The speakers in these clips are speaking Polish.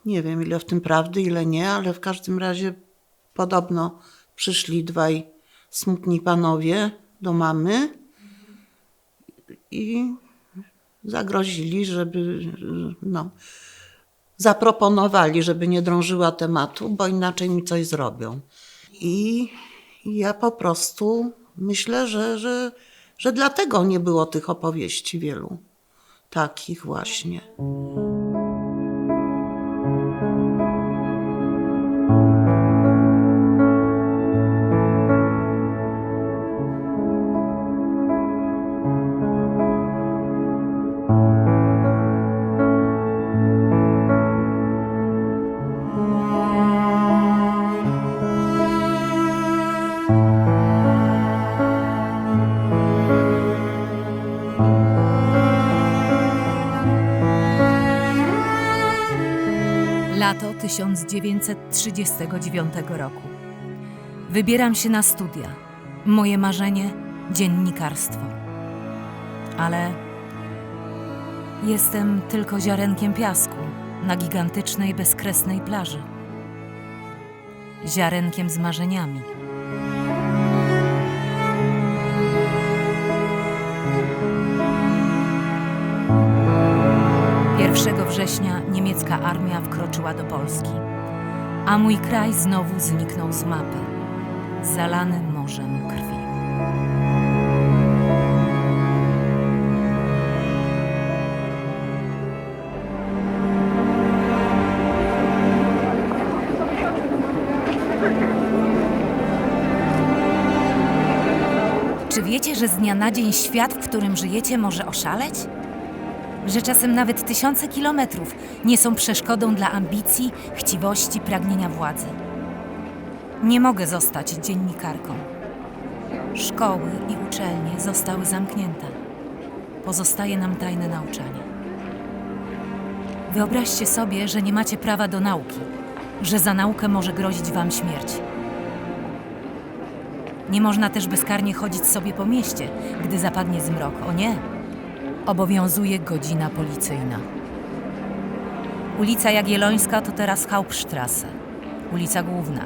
Nie wiem, ile w tym prawdy, ile nie, ale w każdym razie podobno przyszli dwaj smutni panowie do mamy i zagrozili, zaproponowali, żeby nie drążyła tematu, bo inaczej mi coś zrobią. I ja po prostu myślę, że dlatego nie było tych opowieści wielu takich właśnie. Lato 1939 roku. Wybieram się na studia. Moje marzenie – dziennikarstwo. Ale jestem tylko ziarenkiem piasku na gigantycznej, bezkresnej plaży. Ziarenkiem z marzeniami. Pierwszego września niemiecka armia wkroczyła do Polski, a mój kraj znowu zniknął z mapy, zalany morzem krwi. Czy wiecie, że z dnia na dzień świat, w którym żyjecie, może oszaleć? Że czasem nawet tysiące kilometrów nie są przeszkodą dla ambicji, chciwości, pragnienia władzy. Nie mogę zostać dziennikarką. Szkoły i uczelnie zostały zamknięte. Pozostaje nam tajne nauczanie. Wyobraźcie sobie, że nie macie prawa do nauki, że za naukę może grozić wam śmierć. Nie można też bezkarnie chodzić sobie po mieście, gdy zapadnie zmrok. O nie! Obowiązuje godzina policyjna. Ulica Jagiellońska to teraz Hauptstrasse, ulica główna,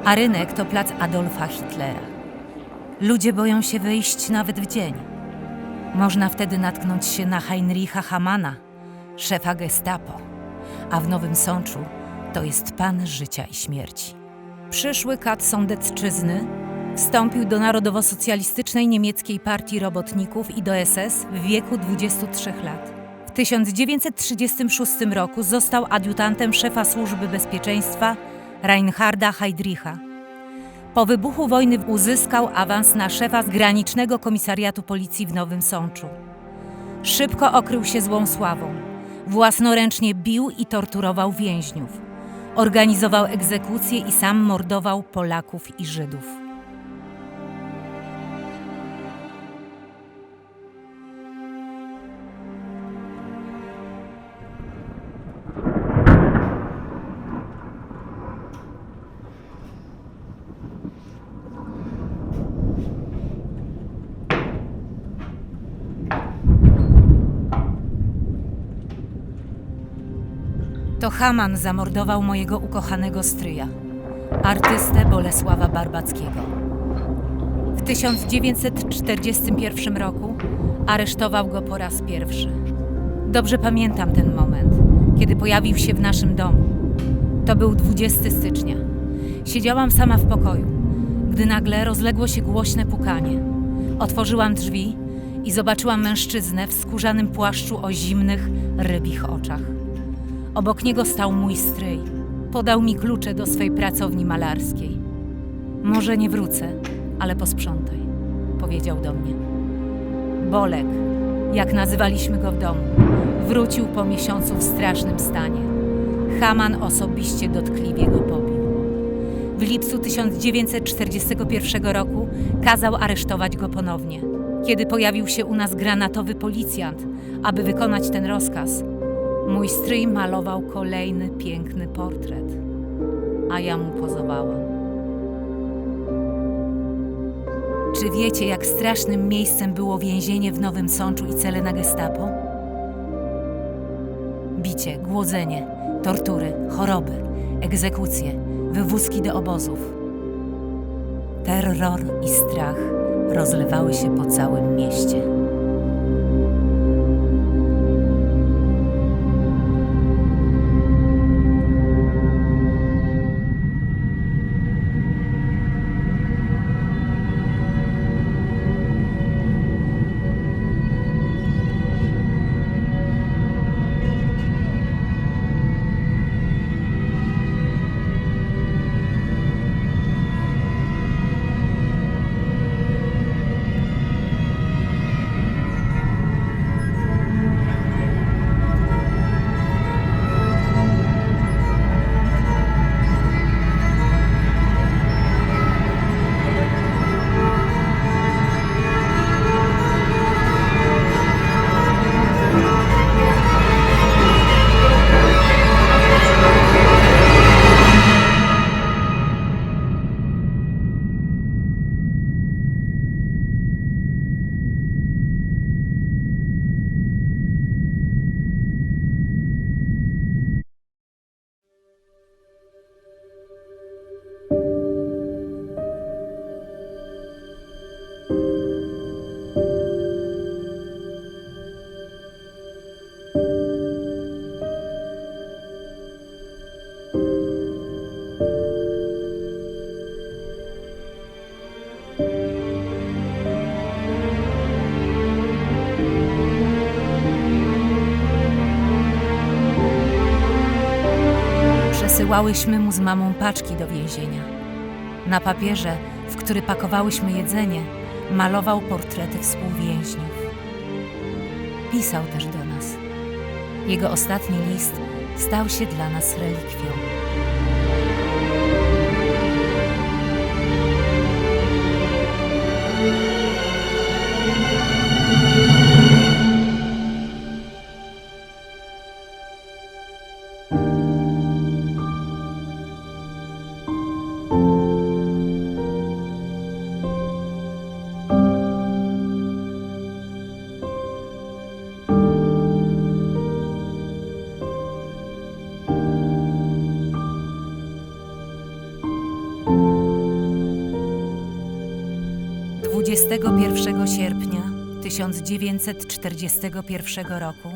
a rynek to plac Adolfa Hitlera. Ludzie boją się wyjść nawet w dzień. Można wtedy natknąć się na Heinricha Hamana, szefa Gestapo, a w Nowym Sączu to jest pan życia i śmierci. Przyszły kat Sądecczyzny wstąpił do Narodowo-Socjalistycznej Niemieckiej Partii Robotników i do SS w wieku 23 lat. W 1936 roku został adiutantem szefa Służby Bezpieczeństwa Reinharda Heydricha. Po wybuchu wojny uzyskał awans na szefa Granicznego Komisariatu Policji w Nowym Sączu. Szybko okrył się złą sławą. Własnoręcznie bił i torturował więźniów. Organizował egzekucje i sam mordował Polaków i Żydów. To Haman zamordował mojego ukochanego stryja, artystę Bolesława Barbackiego. W 1941 roku aresztował go po raz pierwszy. Dobrze pamiętam ten moment, kiedy pojawił się w naszym domu. To był 20 stycznia. Siedziałam sama w pokoju, gdy nagle rozległo się głośne pukanie. Otworzyłam drzwi i zobaczyłam mężczyznę w skórzanym płaszczu o zimnych, rybich oczach. Obok niego stał mój stryj. Podał mi klucze do swej pracowni malarskiej. Może nie wrócę, ale posprzątaj, powiedział do mnie. Bolek, jak nazywaliśmy go w domu, wrócił po miesiącu w strasznym stanie. Haman osobiście dotkliwie go pobił. W lipcu 1941 roku kazał aresztować go ponownie. Kiedy pojawił się u nas granatowy policjant, aby wykonać ten rozkaz, mój stryj malował kolejny piękny portret, a ja mu pozowałam. Czy wiecie, jak strasznym miejscem było więzienie w Nowym Sączu i cele na Gestapo? Bicie, głodzenie, tortury, choroby, egzekucje, wywózki do obozów. Terror i strach rozlewały się po całym mieście. Przesyłałyśmy mu z mamą paczki do więzienia. Na papierze, w który pakowałyśmy jedzenie, malował portrety współwięźniów. Pisał też do nas. Jego ostatni list stał się dla nas relikwią. Dwudziestego 1 sierpnia 1941 roku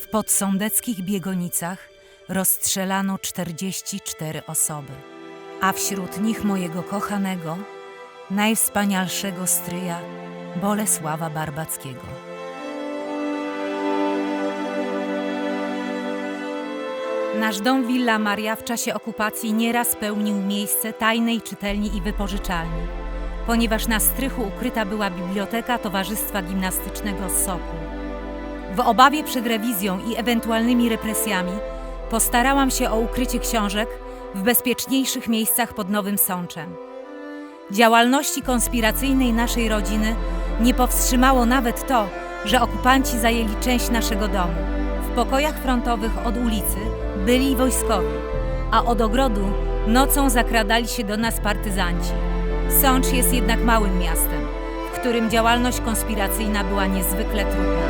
w podsądeckich Biegonicach rozstrzelano 44 osoby, a wśród nich mojego kochanego, najwspanialszego stryja Bolesława Barbackiego. Nasz dom Villa Maria w czasie okupacji nieraz pełnił miejsce tajnej czytelni i wypożyczalni, ponieważ na strychu ukryta była biblioteka Towarzystwa Gimnastycznego Sokół. W obawie przed rewizją i ewentualnymi represjami postarałam się o ukrycie książek w bezpieczniejszych miejscach pod Nowym Sączem. Działalności konspiracyjnej naszej rodziny nie powstrzymało nawet to, że okupanci zajęli część naszego domu. W pokojach frontowych od ulicy byli wojskowi, a od ogrodu nocą zakradali się do nas partyzanci. Sącz jest jednak małym miastem, w którym działalność konspiracyjna była niezwykle trudna.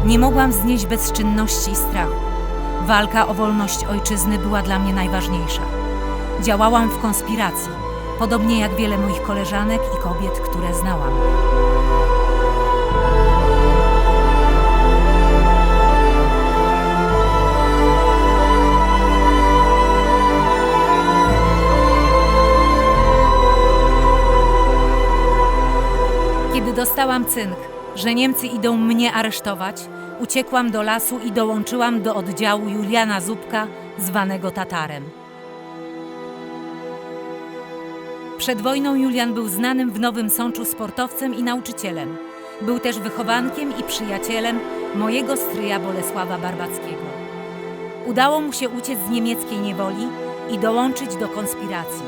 Nie mogłam znieść bezczynności i strachu. Walka o wolność ojczyzny była dla mnie najważniejsza. Działałam w konspiracji, podobnie jak wiele moich koleżanek i kobiet, które znałam. Kiedy dostałam cynk, że Niemcy idą mnie aresztować, uciekłam do lasu i dołączyłam do oddziału Juliana Zupka, zwanego Tatarem. Przed wojną Julian był znanym w Nowym Sączu sportowcem i nauczycielem. Był też wychowankiem i przyjacielem mojego stryja Bolesława Barbackiego. Udało mu się uciec z niemieckiej niewoli i dołączyć do konspiracji.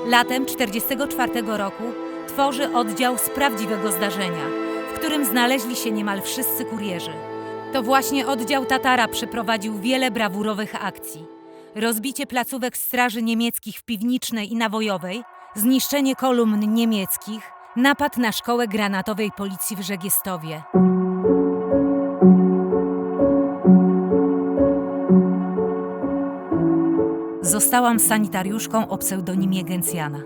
Latem 1944 roku tworzy oddział z prawdziwego zdarzenia, w którym znaleźli się niemal wszyscy kurierzy. To właśnie oddział Tatara przeprowadził wiele brawurowych akcji. rozbicie placówek straży niemieckich w Piwnicznej i Nawojowej, zniszczenie kolumn niemieckich, napad na szkołę granatowej policji w Żegiestowie. Zostałam sanitariuszką o pseudonimie Gencjana.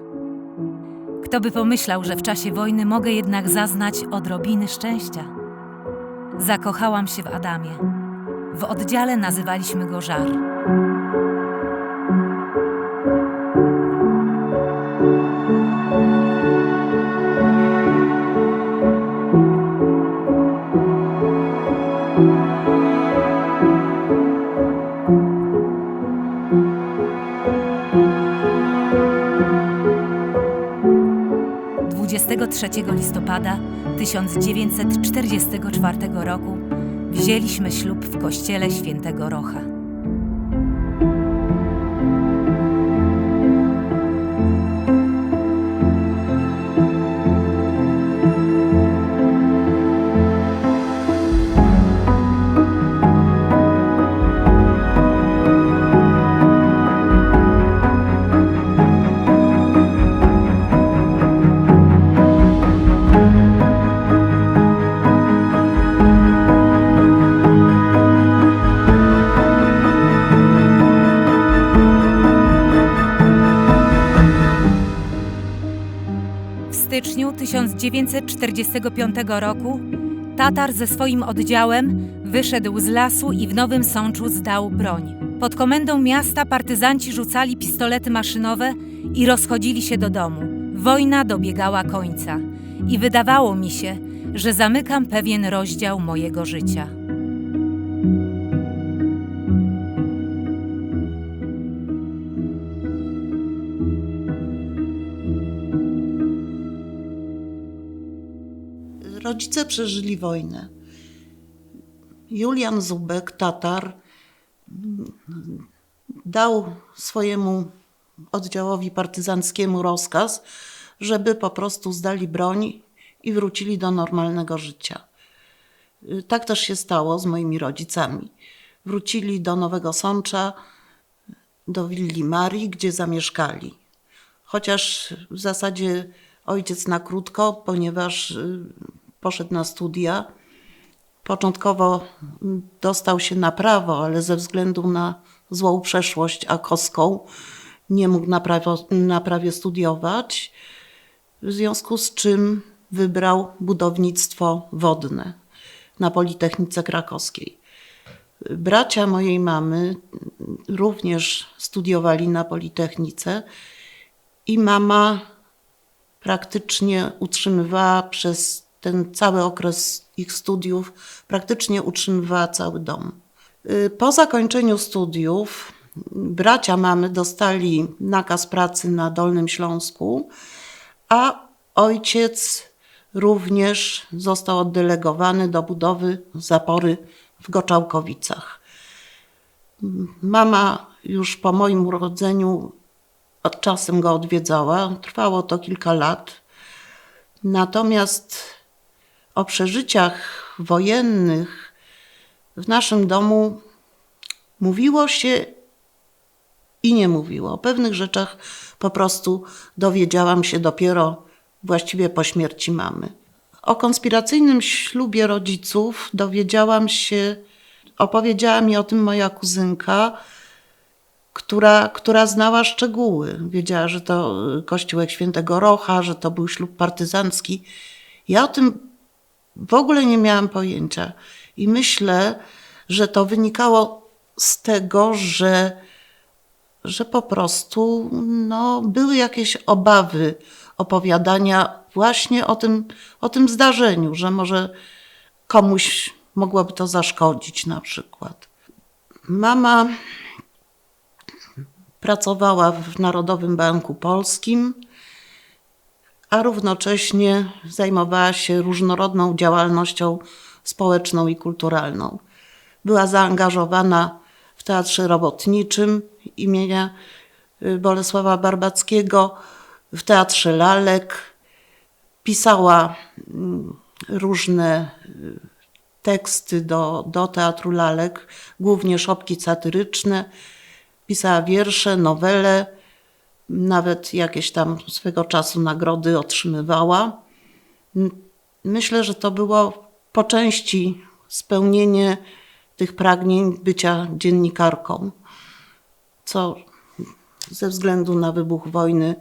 Kto by pomyślał, że w czasie wojny mogę jednak zaznać odrobiny szczęścia? Zakochałam się w Adamie. W oddziale nazywaliśmy go Żar. Dwudziestego 3 listopada 1944 roku wzięliśmy ślub w kościele Świętego Rocha. W styczniu 1945 roku Tatar ze swoim oddziałem wyszedł z lasu i w Nowym Sączu zdał broń. Pod komendą miasta partyzanci rzucali pistolety maszynowe i rozchodzili się do domu. Wojna dobiegała końca i wydawało mi się, że zamykam pewien rozdział mojego życia. Rodzice przeżyli wojnę. Julian Zubek, Tatar, dał swojemu oddziałowi partyzanckiemu rozkaz, żeby po prostu zdali broń i wrócili do normalnego życia. Tak też się stało z moimi rodzicami. Wrócili do Nowego Sącza, do willi Marii, gdzie zamieszkali. Chociaż w zasadzie ojciec na krótko, ponieważ poszedł na studia. Początkowo dostał się na prawo, ale ze względu na złą przeszłość akowską nie mógł na prawie studiować, w związku z czym wybrał budownictwo wodne na Politechnice Krakowskiej. Bracia mojej mamy również studiowali na Politechnice i mama praktycznie utrzymywała przez ten cały okres ich studiów, praktycznie utrzymywała cały dom. Po zakończeniu studiów bracia mamy dostali nakaz pracy na Dolnym Śląsku, a ojciec również został oddelegowany do budowy zapory w Goczałkowicach. Mama już po moim urodzeniu czasem go odwiedzała, trwało to kilka lat. Natomiast o przeżyciach wojennych w naszym domu mówiło się i nie mówiło. O pewnych rzeczach po prostu dowiedziałam się dopiero właściwie po śmierci mamy. O konspiracyjnym ślubie rodziców dowiedziałam się, opowiedziała mi o tym moja kuzynka, która znała szczegóły. Wiedziała, że to kościółek Świętego Rocha, że to był ślub partyzancki. Ja o tym w ogóle nie miałam pojęcia. I myślę, że to wynikało z tego, że po prostu były jakieś obawy opowiadania właśnie o tym zdarzeniu, że może komuś mogłoby to zaszkodzić na przykład. Mama pracowała w Narodowym Banku Polskim, a równocześnie zajmowała się różnorodną działalnością społeczną i kulturalną. Była zaangażowana w Teatrze Robotniczym imienia Bolesława Barbackiego, w Teatrze Lalek. Pisała różne teksty do Teatru Lalek, głównie szopki satyryczne. pisała wiersze, nowele, nawet jakieś tam swego czasu nagrody otrzymywała. Myślę, że to było po części spełnienie tych pragnień bycia dziennikarką, co ze względu na wybuch wojny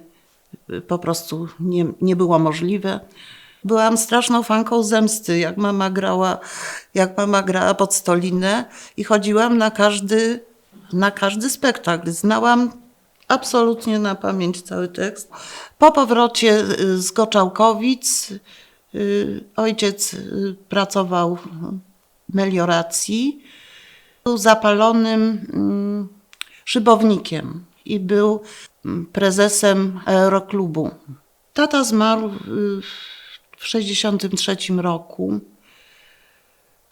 po prostu nie było możliwe. Byłam straszną fanką zemsty, jak mama grała pod Stolinę i chodziłam na każdy spektakl. Znałam absolutnie na pamięć cały tekst. Po powrocie z Goczałkowic ojciec pracował w melioracji. Był zapalonym szybownikiem i był prezesem aeroklubu. Tata zmarł w 1963 roku.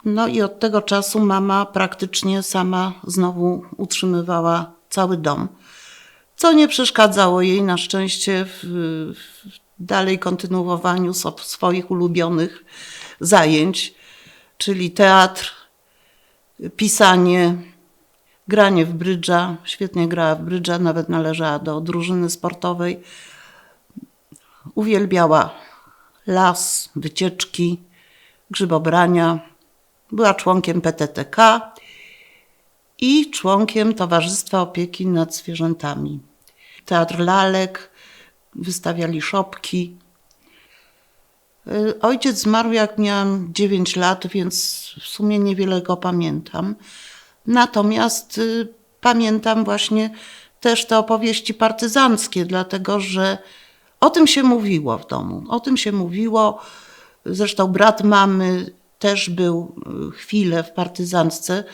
No i od tego czasu mama praktycznie sama znowu utrzymywała cały dom, co nie przeszkadzało jej na szczęście w dalej kontynuowaniu swoich ulubionych zajęć, czyli teatr, pisanie, granie w brydża. Świetnie grała w brydża, nawet należała do drużyny sportowej. Uwielbiała las, wycieczki, grzybobrania. Była członkiem PTTK i członkiem Towarzystwa Opieki nad Zwierzętami. Teatr lalek, wystawiali szopki. Ojciec zmarł, jak miałam 9 lat, więc w sumie niewiele go pamiętam. Natomiast pamiętam właśnie też te opowieści partyzanckie, dlatego że o tym się mówiło w domu. O tym się mówiło. Zresztą brat mamy też był chwilę w partyzantce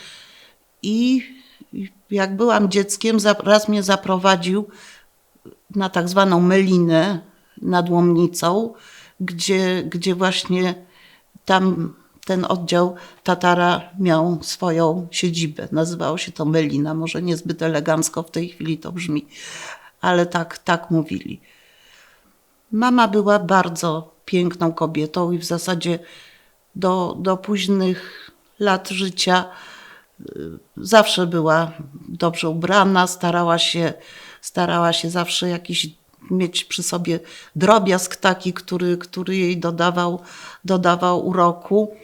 i jak byłam dzieckiem, raz mnie zaprowadził na tak zwaną Melinę nad Łomnicą, gdzie właśnie tam ten oddział Tatara miał swoją siedzibę. Nazywało się to Melina, może niezbyt elegancko w tej chwili to brzmi, ale tak mówili. Mama była bardzo piękną kobietą i w zasadzie do późnych lat życia zawsze była dobrze ubrana, starała się zawsze jakiś mieć przy sobie drobiazg taki, który jej dodawał uroku.